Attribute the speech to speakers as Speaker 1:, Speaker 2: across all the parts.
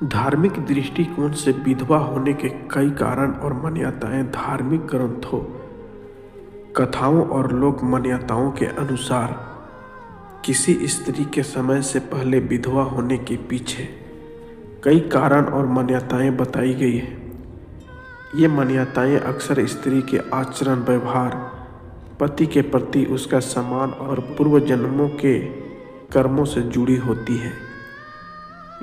Speaker 1: धार्मिक दृष्टिकोण से विधवा होने के कई कारण और मान्यताएं धार्मिक ग्रंथों, कथाओं और लोक मान्यताओं के अनुसार किसी स्त्री के समय से पहले विधवा होने के पीछे कई कारण और मान्यताएं बताई गई हैं। ये मान्यताएं अक्सर स्त्री के आचरण, व्यवहार, पति के प्रति उसका सम्मान और पूर्व जन्मों के कर्मों से जुड़ी होती है।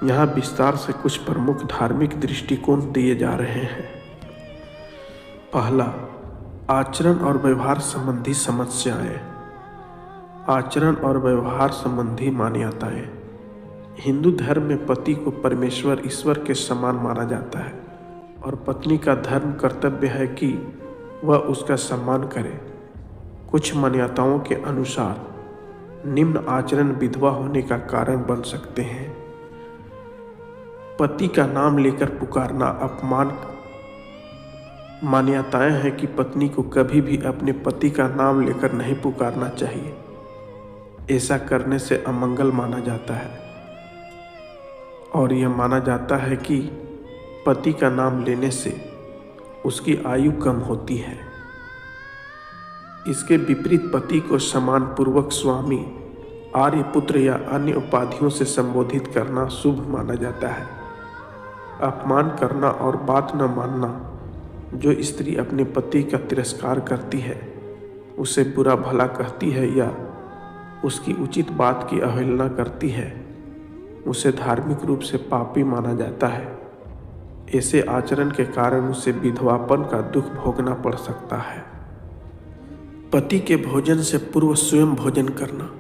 Speaker 1: यहाँ विस्तार से कुछ प्रमुख धार्मिक दृष्टिकोण दिए जा रहे हैं। पहला, आचरण और व्यवहार संबंधी समस्याएं। आचरण और व्यवहार संबंधी मान्यताएं। हिंदू धर्म में पति को परमेश्वर, ईश्वर के समान माना जाता है और पत्नी का धर्म कर्तव्य है कि वह उसका सम्मान करे। कुछ मान्यताओं के अनुसार निम्न आचरण विधवा होने का कारण बन सकते हैं। पति का नाम लेकर पुकारना अपमान। मान्यताएं हैं कि पत्नी को कभी भी अपने पति का नाम लेकर नहीं पुकारना चाहिए। ऐसा करने से अमंगल माना जाता है और यह माना जाता है कि पति का नाम लेने से उसकी आयु कम होती है। इसके विपरीत पति को सम्मानपूर्वक स्वामी, आर्यपुत्र या अन्य उपाधियों से संबोधित करना शुभ माना जाता है। अपमान करना और बात न मानना। जो स्त्री अपने पति का तिरस्कार करती है, उसे बुरा भला कहती है या उसकी उचित बात की अवहेलना करती है, उसे धार्मिक रूप से पापी माना जाता है। ऐसे आचरण के कारण उसे विधवापन का दुख भोगना पड़ सकता है। पति के भोजन से पूर्व स्वयं भोजन करना।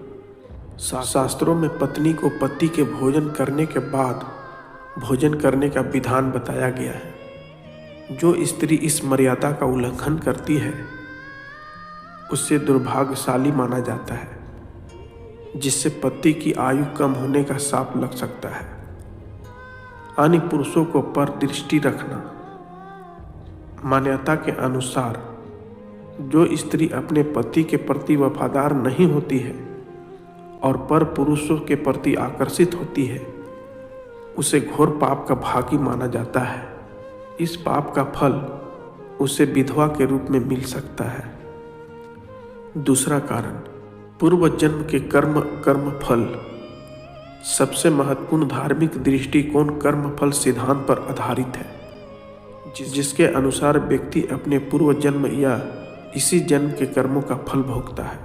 Speaker 1: शास्त्रों में पत्नी को पति के भोजन करने के बाद भोजन करने का विधान बताया गया है। जो स्त्री इस मर्यादा का उल्लंघन करती है, उसे दुर्भाग्यशाली माना जाता है, जिससे पति की आयु कम होने का शाप लग सकता है। अन्य पुरुषों को पर दृष्टि रखना। मान्यता के अनुसार जो स्त्री अपने पति के प्रति वफादार नहीं होती है और पर पुरुषों के प्रति आकर्षित होती है, उसे घोर पाप का भागी माना जाता है। इस पाप का फल उसे विधवा के रूप में मिल सकता है। दूसरा कारण, पूर्व जन्म के कर्म फल। सबसे महत्वपूर्ण धार्मिक दृष्टिकोण कर्म फल सिद्धांत पर आधारित है, जिसके अनुसार व्यक्ति अपने पूर्व जन्म या इसी जन्म के कर्मों का फल भोगता है।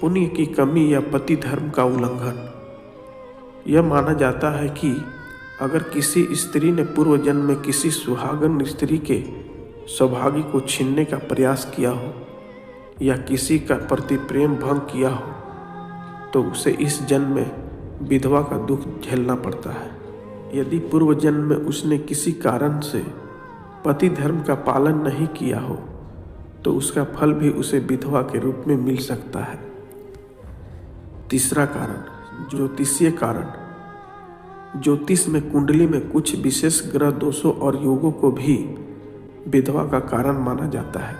Speaker 1: पुण्य की कमी या पति धर्म का उल्लंघन। यह माना जाता है कि अगर किसी स्त्री ने पूर्व जन्म में किसी सुहागन स्त्री के सौभाग्य को छीनने का प्रयास किया हो या किसी का प्रति प्रेम भंग किया हो, तो उसे इस जन्म में विधवा का दुख झेलना पड़ता है। यदि पूर्व जन्म में उसने किसी कारण से पति धर्म का पालन नहीं किया हो, तो उसका फल भी उसे विधवा के रूप में मिल सकता है। तीसरा कारण, ज्योतिषीय कारण। ज्योतिष में कुंडली में कुछ विशेष ग्रह दोषों और योगों को भी विधवा का कारण माना जाता है।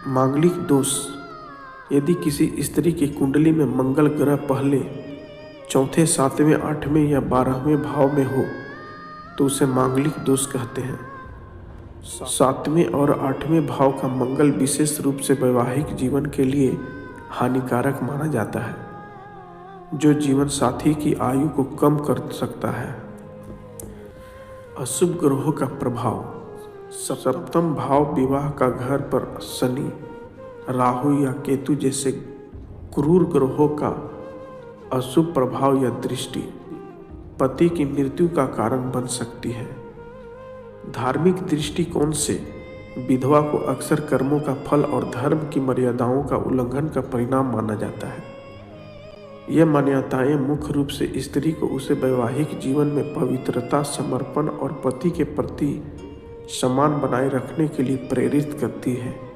Speaker 1: मांगलिक दोष। यदि किसी स्त्री की कुंडली में मंगल ग्रह पहले, चौथे, सातवें, आठवें या 12वें भाव में हो, तो उसे मांगलिक दोष कहते हैं। 7वें और 8वें भाव का मंगल विशेष रूप से वैवाहिक जीवन के लिए हानिकारक माना जाता है, जो जीवन साथी की आयु को कम कर सकता है। अशुभ ग्रहों का प्रभाव। सप्तम भाव विवाह का घर पर शनि, राहु या केतु जैसे क्रूर ग्रहों का अशुभ प्रभाव या दृष्टि पति की मृत्यु का कारण बन सकती है। धार्मिक दृष्टिकोण से विधवा को अक्सर कर्मों का फल और धर्म की मर्यादाओं का उल्लंघन का परिणाम माना जाता है। यह मान्यताएं मुख्य रूप से स्त्री को उसे वैवाहिक जीवन में पवित्रता, समर्पण और पति के प्रति सम्मान बनाए रखने के लिए प्रेरित करती है।